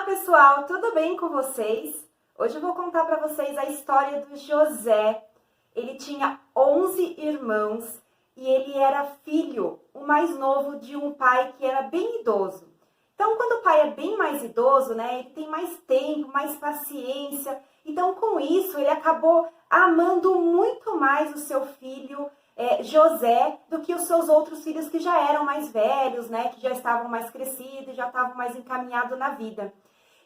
pessoal, tudo bem com vocês? Hoje eu vou contar para vocês a história do José. Ele tinha 11 irmãos e ele era filho, o mais novo de um pai que era bem idoso. Então, quando o pai é bem mais idoso, né, ele tem mais tempo, mais paciência. Então, com isso, ele acabou amando muito mais o seu filho José do que os seus outros filhos que já eram mais velhos, né, que já estavam mais crescidos, já estavam mais encaminhados na vida.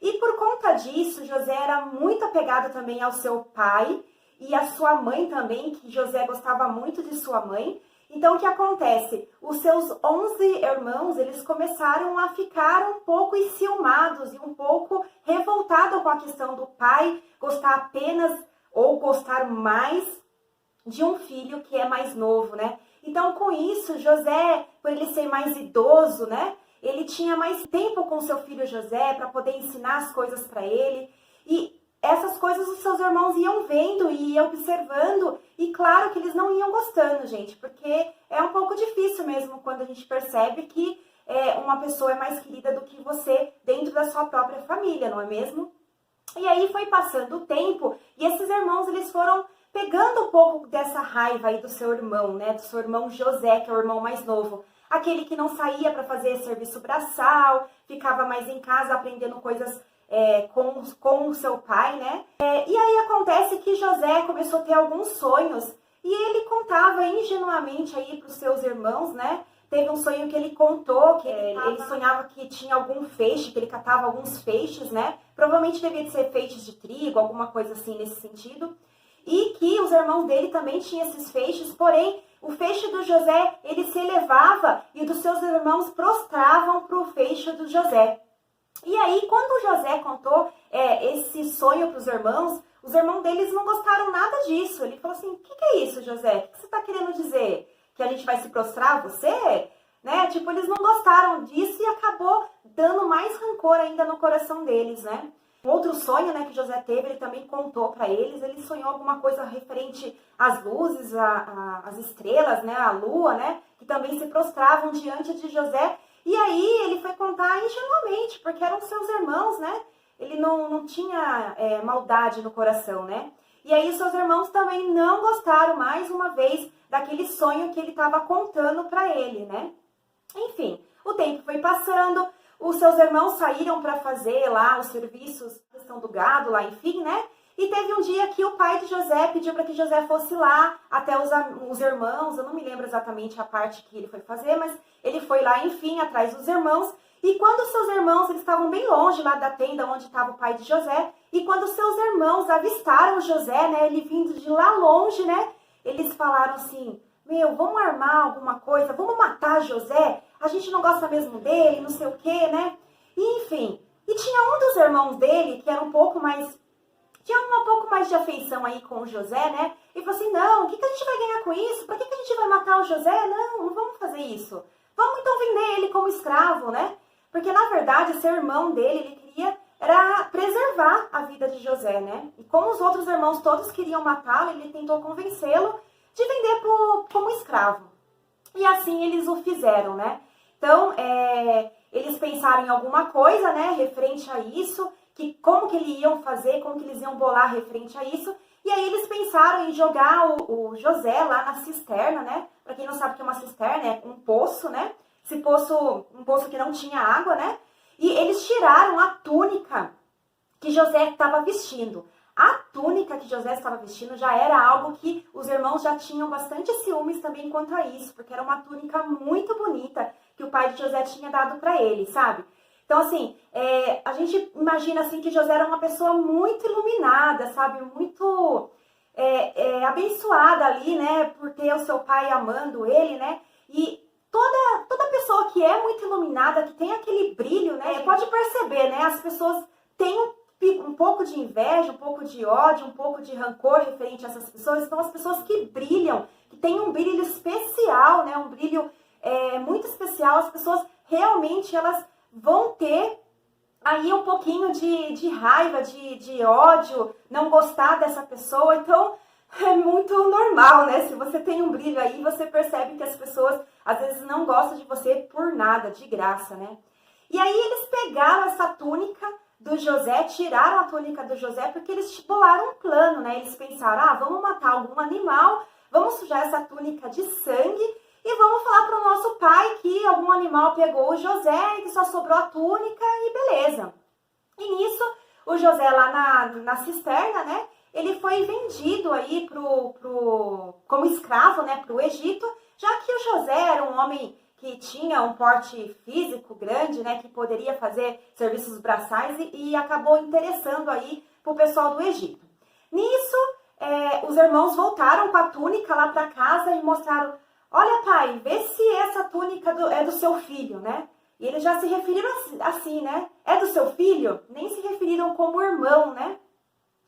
E por conta disso, José era muito apegado também ao seu pai e à sua mãe também, que José gostava muito de sua mãe. Então, o que acontece? Os seus 11 irmãos, eles começaram a ficar um pouco enciumados e um pouco revoltados com a questão do pai gostar apenas ou gostar mais de um filho que é mais novo, né? Então, com isso, José, por ele ser mais idoso, né? Ele tinha mais tempo com seu filho José para poder ensinar as coisas para ele. E essas coisas os seus irmãos iam vendo e iam observando. E claro que eles não iam gostando, gente. Porque é um pouco difícil mesmo quando a gente percebe que uma pessoa é mais querida do que você dentro da sua própria família, não é mesmo? E aí foi passando o tempo e esses irmãos, eles foram pegando um pouco dessa raiva aí do seu irmão, né? Do seu irmão José, que é o irmão mais novo. Aquele que não saía para fazer serviço braçal, ficava mais em casa aprendendo coisas com o seu pai, né? E aí acontece que José começou a ter alguns sonhos e ele contava ingenuamente aí para os seus irmãos, né? Teve um sonho que ele contou, que ele sonhava que tinha algum feixe, que ele catava alguns feixes, né? Provavelmente devia de ser feixes de trigo, alguma coisa assim nesse sentido. E que os irmãos dele também tinham esses feixes, porém, o feixe do José, ele se elevava e dos seus irmãos prostravam para o feixe do José. E aí, quando o José contou esse sonho para os irmãos deles não gostaram nada disso. Ele falou assim, o que é isso, José? O que você está querendo dizer? Que a gente vai se prostrar a você? Né? Tipo, eles não gostaram disso e acabou dando mais rancor ainda no coração deles, né? Outro sonho, né, que José teve, ele também contou para eles, ele sonhou alguma coisa referente às luzes, às estrelas, né, à lua, né, que também se prostravam diante de José. E aí ele foi contar ingenuamente, porque eram seus irmãos, né, ele não tinha maldade no coração, né. E aí seus irmãos também não gostaram, mais uma vez, daquele sonho que ele estava contando para ele, né. Enfim, o tempo foi passando. Os seus irmãos saíram para fazer lá os serviços, a questão do gado lá, enfim, né? E teve um dia que o pai de José pediu para que José fosse lá até os irmãos, eu não me lembro exatamente a parte que ele foi fazer, mas ele foi lá, enfim, atrás dos irmãos. E quando os seus irmãos, eles estavam bem longe lá da tenda onde estava o pai de José, e quando os seus irmãos avistaram José, né, ele vindo de lá longe, né, eles falaram assim, meu, vamos armar alguma coisa, vamos matar José, a gente não gosta mesmo dele, não sei o quê, né? E, enfim, e tinha um dos irmãos dele que era um pouco mais, tinha um pouco mais de afeição aí com o José, né? E falou assim, não, o que a gente vai ganhar com isso? Pra que a gente vai matar o José? Não vamos fazer isso. Vamos então vender ele como escravo, né? Porque, na verdade, ser irmão dele, ele queria era preservar a vida de José, né? E como os outros irmãos todos queriam matá-lo, ele tentou convencê-lo de vender como escravo. E assim eles o fizeram, né? Então, eles pensaram em alguma coisa, né, referente a isso, que como que eles iam fazer, como que eles iam bolar referente a isso. E aí eles pensaram em jogar o José lá na cisterna, né? Para quem não sabe o que é uma cisterna, é um poço, né? Esse poço, um poço que não tinha água, né? E eles tiraram a túnica que José estava vestindo. A túnica que José estava vestindo já era algo que os irmãos já tinham bastante ciúmes também quanto a isso, porque era uma túnica muito bonita que o pai de José tinha dado para ele, sabe? Então, assim, a gente imagina assim que José era uma pessoa muito iluminada, sabe? Muito abençoada ali, né? Por ter o seu pai amando ele, né? E toda pessoa que é muito iluminada, que tem aquele brilho, né? Pode perceber, né? As pessoas têm um pouco de inveja, um pouco de ódio, um pouco de rancor referente a essas pessoas. Então, as pessoas que brilham, que têm um brilho especial, né? Um brilho muito especial, as pessoas realmente elas vão ter aí um pouquinho de raiva, de ódio, não gostar dessa pessoa. Então, é muito normal, né? Se você tem um brilho aí, você percebe que as pessoas às vezes não gostam de você por nada, de graça, né? E aí eles pegaram essa túnica, do José, tiraram a túnica do José porque eles bolaram um plano, né? Eles pensaram, vamos matar algum animal, vamos sujar essa túnica de sangue e vamos falar para o nosso pai que algum animal pegou o José e que só sobrou a túnica e beleza. E nisso, o José lá na cisterna, né? Ele foi vendido aí como escravo, né? Para o Egito, já que o José era um homem que tinha um porte físico grande, né, que poderia fazer serviços braçais e acabou interessando aí para o pessoal do Egito. Nisso, os irmãos voltaram com a túnica lá para casa e mostraram, olha pai, vê se essa túnica é do seu filho, né? E eles já se referiram assim, né? É do seu filho? Nem se referiram como irmão, né?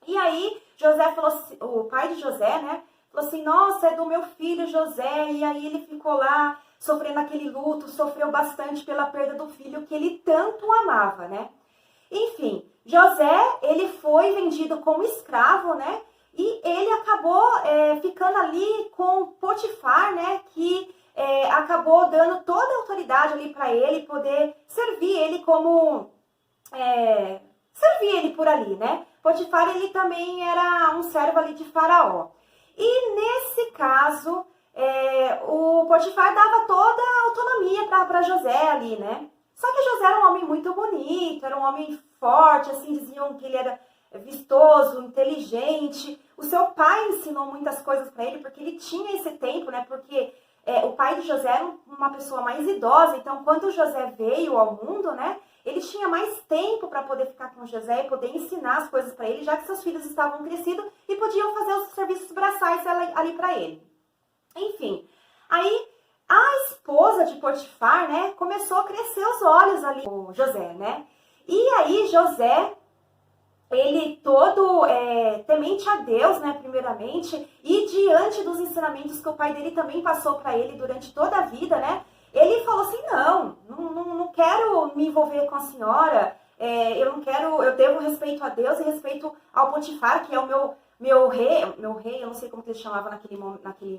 E aí, José falou assim, o pai de José, né, falou assim, nossa, é do meu filho José, e aí ele ficou lá, sofrendo aquele luto, sofreu bastante pela perda do filho que ele tanto amava, né? Enfim, José, ele foi vendido como escravo, né? E ele acabou ficando ali com Potifar, né? Que acabou dando toda a autoridade ali para ele poder servir ele como... servir ele por ali, né? Potifar, ele também era um servo ali de Faraó. E nesse caso... o Potifar dava toda a autonomia para José ali, né? Só que José era um homem muito bonito, era um homem forte, assim, diziam que ele era vistoso, inteligente. O seu pai ensinou muitas coisas para ele, porque ele tinha esse tempo, né? Porque o pai de José era uma pessoa mais idosa, então quando José veio ao mundo, né? Ele tinha mais tempo para poder ficar com José e poder ensinar as coisas para ele, já que seus filhos estavam crescidos e podiam fazer os serviços braçais ali para ele. Enfim, aí a esposa de Potifar, né, começou a crescer os olhos ali com José, né? E aí José, ele todo temente a Deus, né, primeiramente, e diante dos ensinamentos que o pai dele também passou para ele durante toda a vida, né? Ele falou assim, não quero me envolver com a senhora, eu devo respeito a Deus e respeito ao Potifar, que é o meu rei, eu não sei como que ele chamava naquele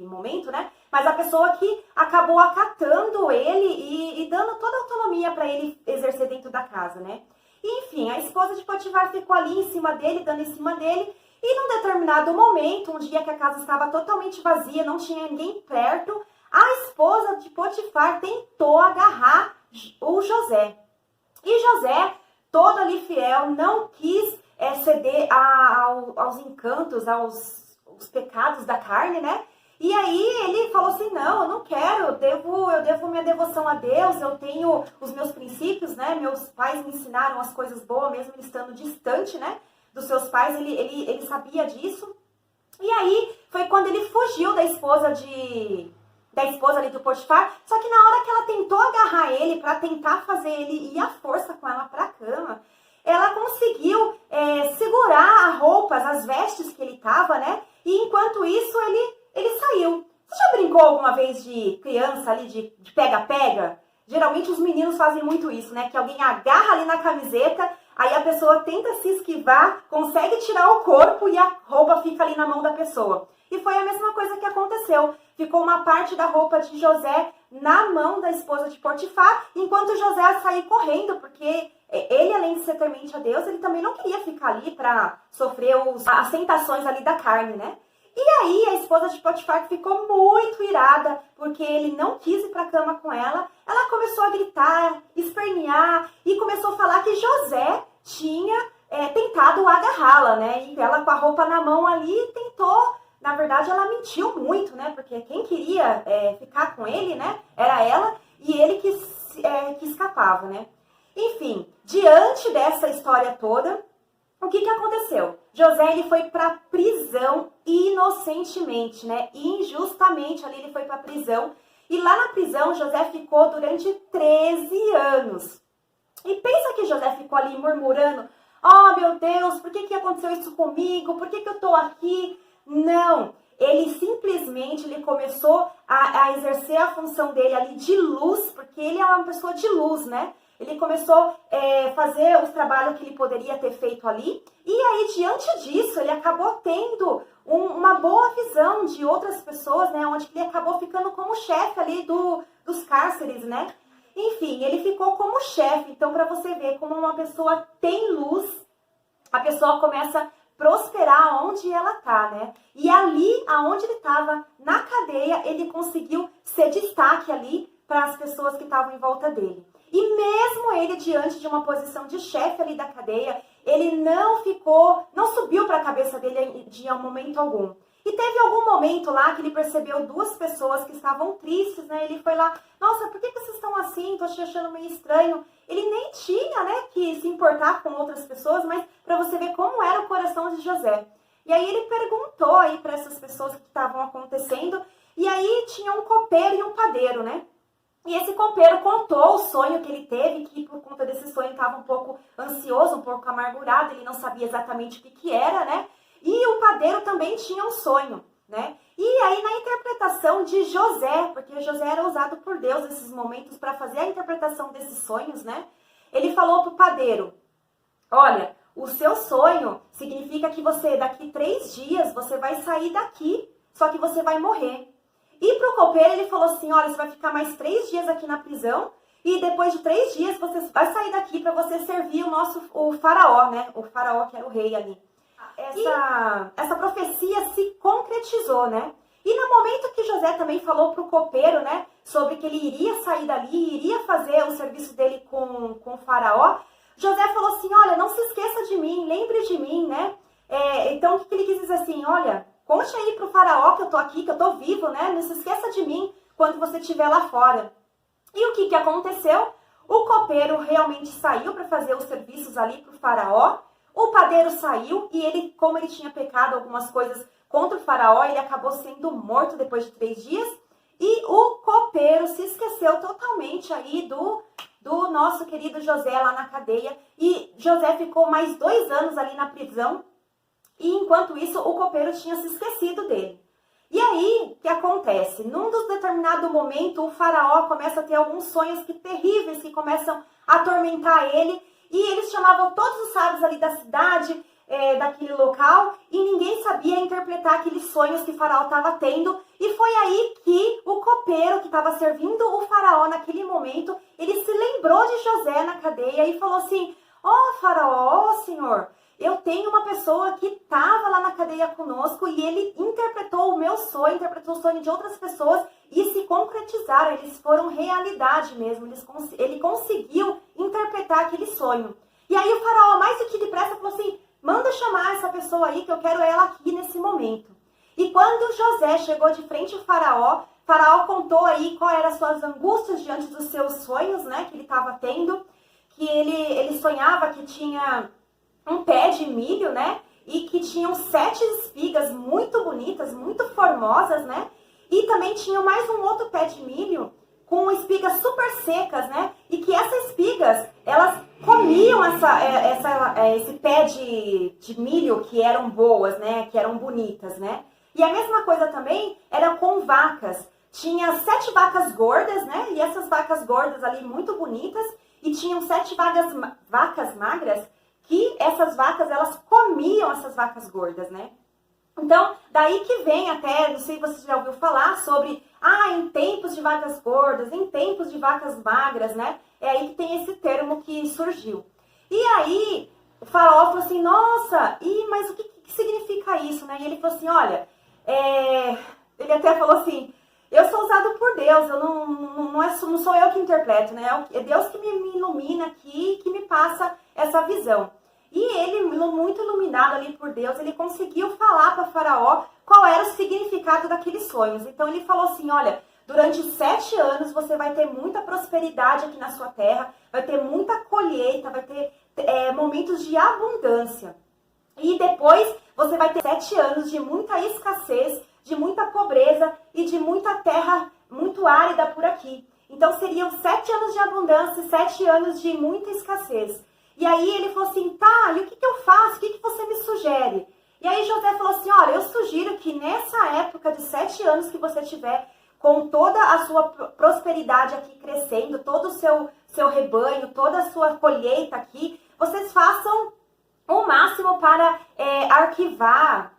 momento, né? Mas a pessoa que acabou acatando ele e dando toda a autonomia para ele exercer dentro da casa, né? E, enfim, a esposa de Potifar ficou ali em cima dele, dando em cima dele, e num determinado momento, um dia que a casa estava totalmente vazia, não tinha ninguém perto, a esposa de Potifar tentou agarrar o José. E José, todo ali fiel, não quis ceder aos encantos, aos pecados da carne, né? E aí ele falou assim, não, eu não quero, eu devo minha devoção a Deus, eu tenho os meus princípios, né? Meus pais me ensinaram as coisas boas, mesmo ele estando distante, né? Dos seus pais, ele sabia disso. E aí foi quando ele fugiu da esposa ali do Potifar, só que na hora que ela tentou agarrar ele para tentar fazer ele ir à força com ela para a cama, ela conseguiu segurar as roupas, as vestes que ele tava, né? E enquanto isso, ele saiu. Você já brincou alguma vez de criança ali, de pega-pega? Geralmente os meninos fazem muito isso, né? Que alguém agarra ali na camiseta, aí a pessoa tenta se esquivar, consegue tirar o corpo e a roupa fica ali na mão da pessoa. E foi a mesma coisa que aconteceu. Ficou uma parte da roupa de José na mão da esposa de Potifar, enquanto José saiu correndo, porque ele, além de ser temente a Deus, ele também não queria ficar ali para sofrer as tentações ali da carne, né? E aí a esposa de Potifar ficou muito irada, porque ele não quis ir para a cama com ela. Ela começou a gritar, espernear e começou a falar que José tinha tentado agarrá-la, né? E ela com a roupa na mão ali tentou. Na verdade, ela mentiu muito, né? Porque quem queria ficar com ele, né? Era ela e ele que escapava, né? Enfim, diante dessa história toda, o que aconteceu? José, ele foi para prisão inocentemente, né? Injustamente ali ele foi para prisão. E lá na prisão, José ficou durante 13 anos. E pensa que José ficou ali murmurando, oh meu Deus, por que aconteceu isso comigo? Por que eu tô aqui? Não, ele simplesmente começou a exercer a função dele ali de luz, porque ele é uma pessoa de luz, né? Ele começou a fazer os trabalhos que ele poderia ter feito ali. E aí, diante disso, ele acabou tendo uma boa visão de outras pessoas, né? Onde ele acabou ficando como chefe ali dos cárceres, né? Enfim, ele ficou como chefe. Então, para você ver como uma pessoa tem luz, a pessoa começa a prosperar onde ela tá, né? E ali, aonde ele estava, na cadeia, ele conseguiu ser destaque ali para as pessoas que estavam em volta dele. E mesmo ele diante de uma posição de chefe ali da cadeia, ele não subiu para a cabeça dele de um momento algum. E teve algum momento lá que ele percebeu duas pessoas que estavam tristes, né? Ele foi lá, nossa, por que vocês estão assim? Tô te achando meio estranho. Ele nem tinha, né, que se importar com outras pessoas, mas para você ver como era o coração de José. E aí ele perguntou aí para essas pessoas o que estavam acontecendo, e aí tinha um copeiro e um padeiro, né? E esse copeiro contou o sonho que ele teve, que por conta desse sonho estava um pouco ansioso, um pouco amargurado, ele não sabia exatamente o que era, né? E o padeiro também tinha um sonho, né? E aí na interpretação de José, porque José era usado por Deus nesses momentos para fazer a interpretação desses sonhos, né? Ele falou para o padeiro, olha, o seu sonho significa que você, daqui 3 dias, você vai sair daqui, só que você vai morrer. E para o copeiro ele falou assim, olha, você vai ficar mais 3 dias aqui na prisão e depois de 3 dias você vai sair daqui para você servir o faraó, né? O faraó que era o rei ali. Essa profecia se concretizou, né? E no momento que José também falou para o copeiro, né? Sobre que ele iria sair dali, iria fazer o serviço dele com o faraó, José falou assim, olha, não se esqueça de mim, lembre de mim, né? Então o que ele quis dizer assim, olha, conte aí pro faraó que eu tô aqui, que eu tô vivo, né? Não se esqueça de mim quando você estiver lá fora. E o que aconteceu? O copeiro realmente saiu para fazer os serviços ali pro faraó. O padeiro saiu e ele, como ele tinha pecado algumas coisas contra o faraó, ele acabou sendo morto depois de 3 dias. E o copeiro se esqueceu totalmente aí do nosso querido José lá na cadeia. E José ficou mais 2 anos ali na prisão. E enquanto isso, o copeiro tinha se esquecido dele. E aí, o que acontece? Num determinado momento, o faraó começa a ter alguns sonhos terríveis que começam a atormentar ele. E eles chamavam todos os sábios ali da cidade, daquele local, e ninguém sabia interpretar aqueles sonhos que o faraó estava tendo. E foi aí que o copeiro, que estava servindo o faraó naquele momento, ele se lembrou de José na cadeia e falou assim, ó faraó, ó senhor, eu tenho uma pessoa que estava lá na cadeia conosco e ele interpretou o meu sonho, interpretou o sonho de outras pessoas e se concretizaram, eles foram realidade mesmo, ele conseguiu interpretar aquele sonho. E aí o faraó, mais do que depressa, falou assim, manda chamar essa pessoa aí que eu quero ela aqui nesse momento. E quando José chegou de frente ao faraó, o faraó contou aí qual eram as suas angústias diante dos seus sonhos, né, que ele estava tendo, que ele sonhava que tinha um pé de milho, né? E que tinham 7 espigas muito bonitas, muito formosas, né? E também tinham mais um outro pé de milho com espigas super secas, né? E que essas espigas, elas comiam esse pé de milho que eram boas, né? Que eram bonitas, né? E a mesma coisa também era com vacas. Tinha 7 vacas gordas, né? E essas vacas gordas ali muito bonitas. E tinham 7 vacas magras, que essas vacas, elas comiam essas vacas gordas, né? Então, daí que vem até, não sei se você já ouviu falar sobre, em tempos de vacas gordas, em tempos de vacas magras, né? É aí que tem esse termo que surgiu. E aí, o faraó falou assim, nossa, mas o que significa isso, né? E ele falou assim, olha, ele até falou assim, eu sou usado por Deus, eu não sou eu que interpreto, né? É Deus que me ilumina aqui, que me passa essa visão. E ele, muito iluminado ali por Deus, ele conseguiu falar para Faraó qual era o significado daqueles sonhos. Então ele falou assim, olha, durante 7 anos você vai ter muita prosperidade aqui na sua terra, vai ter muita colheita, vai ter momentos de abundância. E depois você vai ter 7 anos de muita escassez, de muita pobreza e de muita terra muito árida por aqui. Então seriam 7 anos de abundância, 7 anos de muita escassez. E aí ele falou assim, tá, e o que eu faço? O que você me sugere? E aí José falou assim, olha, eu sugiro que nessa época de 7 anos que você tiver com toda a sua prosperidade aqui crescendo, todo o seu rebanho, toda a sua colheita aqui, vocês façam o máximo para arquivar,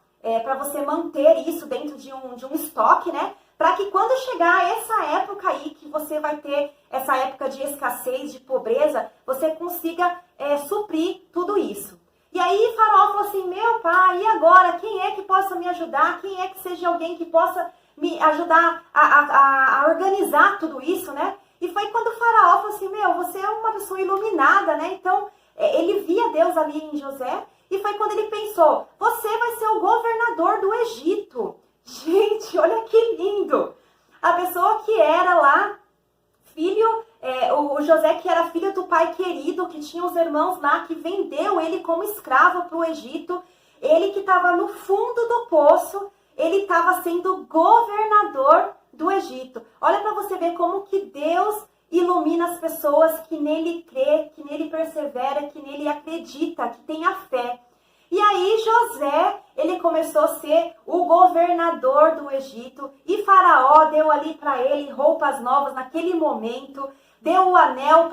para você manter isso dentro de um estoque, né? para que quando chegar essa época aí, que você vai ter essa época de escassez, de pobreza, você consiga suprir tudo isso. E aí Faraó falou assim, meu pai, e agora? Quem é que possa me ajudar? Quem é que seja alguém que possa me ajudar a organizar tudo isso, né? E foi quando o Faraó falou assim, meu, você é uma pessoa iluminada, né? Então, ele via Deus ali em José, e foi quando ele pensou, você vai ser o governador do Egito. Gente, olha que lindo! A pessoa que era lá, filho, o José que era filho do pai querido, que tinha os irmãos lá, que vendeu ele como escravo para o Egito, ele que estava no fundo do poço, ele estava sendo governador do Egito. Olha para você ver como que Deus ilumina as pessoas que nele crê, que nele persevera, que nele acredita, que tem a fé. E aí José, ele começou a ser o governador do Egito, e Faraó deu ali para ele roupas novas naquele momento, deu o anel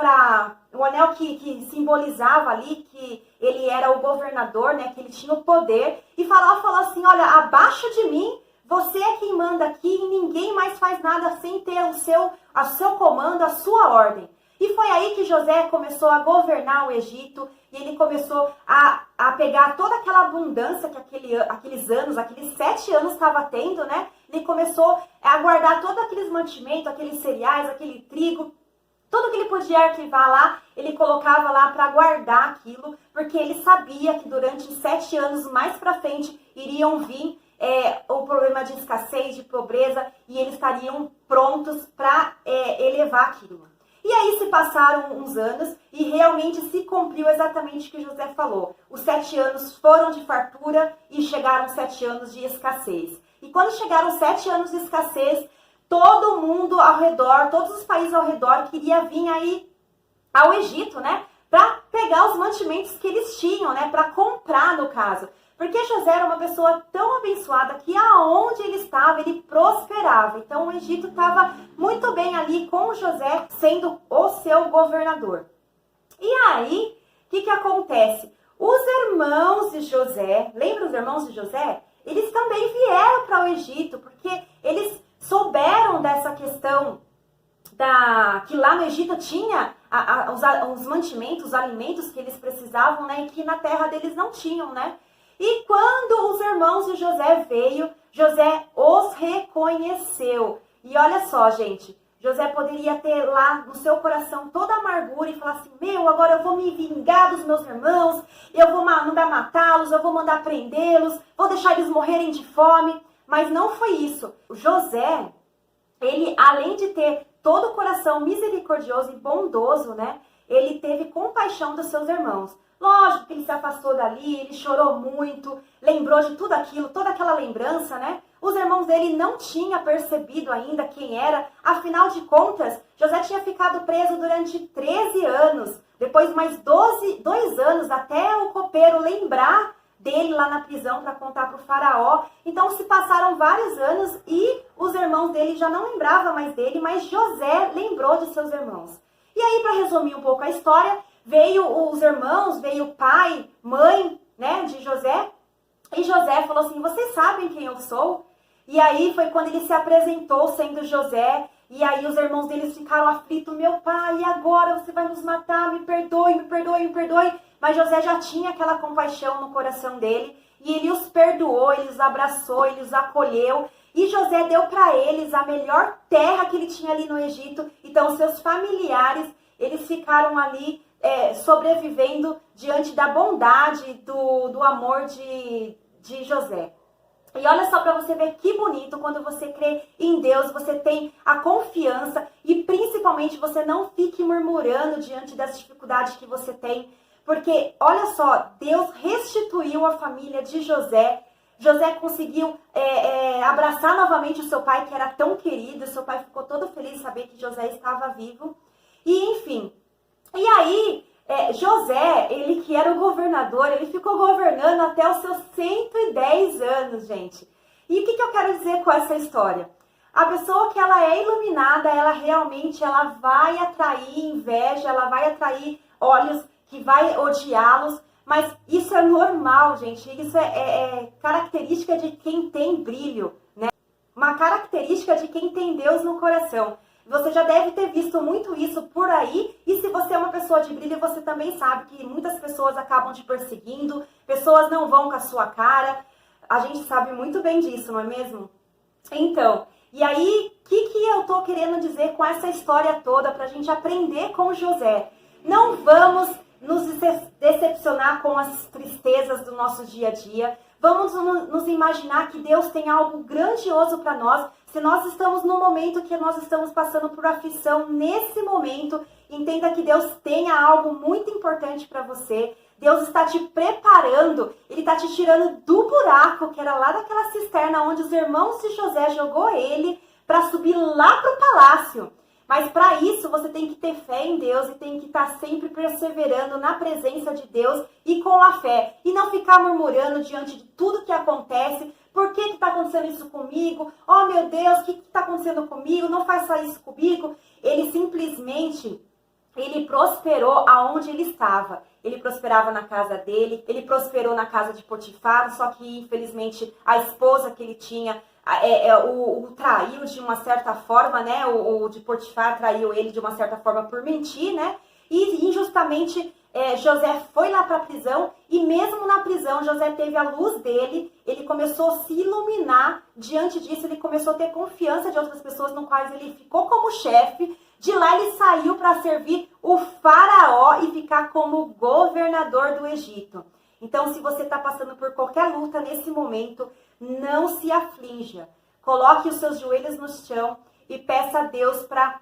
que simbolizava ali que ele era o governador, né, que ele tinha o poder, e Faraó falou assim, olha, abaixo de mim, você é quem manda aqui e ninguém mais faz nada sem ter o seu comando, a sua ordem. E foi aí que José começou a governar o Egito, e ele começou a pegar toda aquela abundância que aqueles 7 anos estava tendo, né? Ele começou a guardar todos aqueles mantimentos, aqueles cereais, aquele trigo, tudo que ele podia arquivar lá, ele colocava lá para guardar aquilo, porque ele sabia que durante 7 anos mais para frente iriam vir o problema de escassez, de pobreza, e eles estariam prontos para elevar aquilo. E aí se passaram uns anos e realmente se cumpriu exatamente o que José falou. Os 7 anos foram de fartura e chegaram 7 anos de escassez. E quando chegaram 7 anos de escassez, todo mundo ao redor, todos os países ao redor queria vir aí ao Egito, né? Para pegar os mantimentos que eles tinham, né? Para comprar, no caso. Porque José era uma pessoa tão abençoada que aonde ele estava, ele prosperava. Então o Egito estava muito bem ali com José sendo o seu governador. E aí, o que acontece? Os irmãos de José, lembra os irmãos de José? Eles também vieram para o Egito, porque eles souberam dessa questão que lá no Egito tinha os mantimentos, os alimentos que eles precisavam, né? E que na terra deles não tinham, né? E quando os irmãos de José veio, José os reconheceu. E olha só, gente, José poderia ter lá no seu coração toda a amargura e falar assim, meu, agora eu vou me vingar dos meus irmãos, eu vou mandar matá-los, eu vou mandar prendê-los, vou deixar eles morrerem de fome. Mas não foi isso. José, ele, além de ter todo o coração misericordioso e bondoso, né, ele teve compaixão dos seus irmãos. Lógico que ele se afastou dali, ele chorou muito, lembrou de tudo aquilo, toda aquela lembrança, né? Os irmãos dele não tinham percebido ainda quem era, afinal de contas, José tinha ficado preso durante 13 anos, depois mais 2 anos, até o copeiro lembrar dele lá na prisão para contar para o faraó. Então se passaram vários anos e os irmãos dele já não lembravam mais dele, mas José lembrou de seus irmãos. E aí, para resumir um pouco a história, veio os irmãos, veio o pai, mãe, né, de José, e José falou assim, vocês sabem quem eu sou? E aí foi quando ele se apresentou sendo José, e aí os irmãos deles ficaram aflitos, meu pai, e agora você vai nos matar, me perdoe, me perdoe, me perdoe. Mas José já tinha aquela compaixão no coração dele, e ele os perdoou, ele os abraçou, ele os acolheu, e José deu para eles a melhor terra que ele tinha ali no Egito. Então seus familiares, eles ficaram ali sobrevivendo diante da bondade, do amor de José. E olha só para você ver que bonito, quando você crê em Deus, você tem a confiança e principalmente você não fique murmurando diante das dificuldades que você tem. Porque, olha só, Deus restituiu a família de José. José conseguiu abraçar novamente o seu pai, que era tão querido. Seu pai ficou todo feliz de saber que José estava vivo. E, enfim, e aí, José, ele que era o governador, ele ficou governando até os seus 110 anos, gente. E o que eu quero dizer com essa história? A pessoa que ela é iluminada, ela realmente vai atrair inveja, ela vai atrair olhos que vai odiá-los, mas isso é normal, gente. Isso é característica de quem tem brilho, né? uma característica de quem tem Deus no coração. Você já deve ter visto muito isso por aí, e se você é uma pessoa de brilho, você também sabe que muitas pessoas acabam te perseguindo, pessoas não vão com a sua cara. A gente sabe muito bem disso, não é mesmo? Então, e aí, o que eu tô querendo dizer com essa história toda pra gente aprender com José? Não vamos nos decepcionar com as tristezas do nosso dia a dia. Vamos nos imaginar que Deus tem algo grandioso para nós. Se nós estamos no momento que nós estamos passando por aflição, nesse momento, entenda que Deus tenha algo muito importante para você. Deus está te preparando, Ele está te tirando do buraco, que era lá daquela cisterna onde os irmãos de José jogou ele para subir lá para o palácio. Mas para isso você tem que ter fé em Deus e tem que estar sempre perseverando na presença de Deus e com a fé. E não ficar murmurando diante de tudo que acontece. Por que está acontecendo isso comigo? Oh meu Deus, o que está acontecendo comigo? Não faça isso comigo. Ele simplesmente, ele prosperou aonde ele estava. Ele prosperava na casa dele, ele prosperou na casa de Potifar, só que infelizmente a esposa que ele tinha o traiu de uma certa forma, né? O de Potifar traiu ele de uma certa forma por mentir, né? E injustamente José foi lá para a prisão, e mesmo na prisão José teve a luz dele, ele começou a se iluminar. Diante disso ele começou a ter confiança de outras pessoas, no quais ele ficou como chefe. De lá ele saiu para servir o faraó e ficar como governador do Egito. Então, se você está passando por qualquer luta nesse momento, não se aflinja. Coloque os seus joelhos no chão e peça a Deus para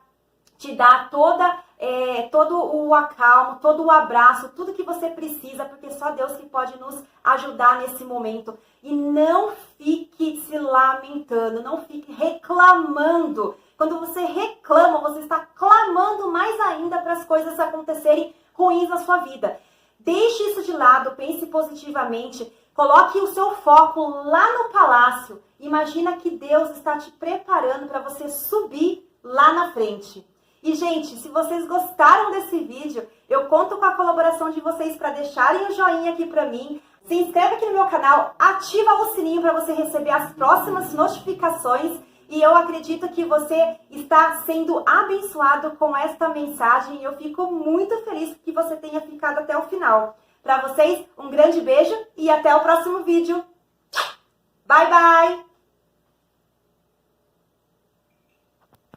te dar todo o acalmo, todo o abraço, tudo que você precisa, porque só Deus que pode nos ajudar nesse momento. E não fique se lamentando, não fique reclamando. Quando você reclama, você está clamando mais ainda para as coisas acontecerem ruins na sua vida. Deixe isso de lado, pense positivamente, coloque o seu foco lá no palácio. Imagina que Deus está te preparando para você subir lá na frente. E, gente, se vocês gostaram desse vídeo, eu conto com a colaboração de vocês para deixarem o joinha aqui para mim. Se inscreve aqui no meu canal, ativa o sininho para você receber as próximas notificações. E eu acredito que você está sendo abençoado com esta mensagem. Eu fico muito feliz que você tenha ficado até o final. Para vocês, um grande beijo e até o próximo vídeo. Bye, bye!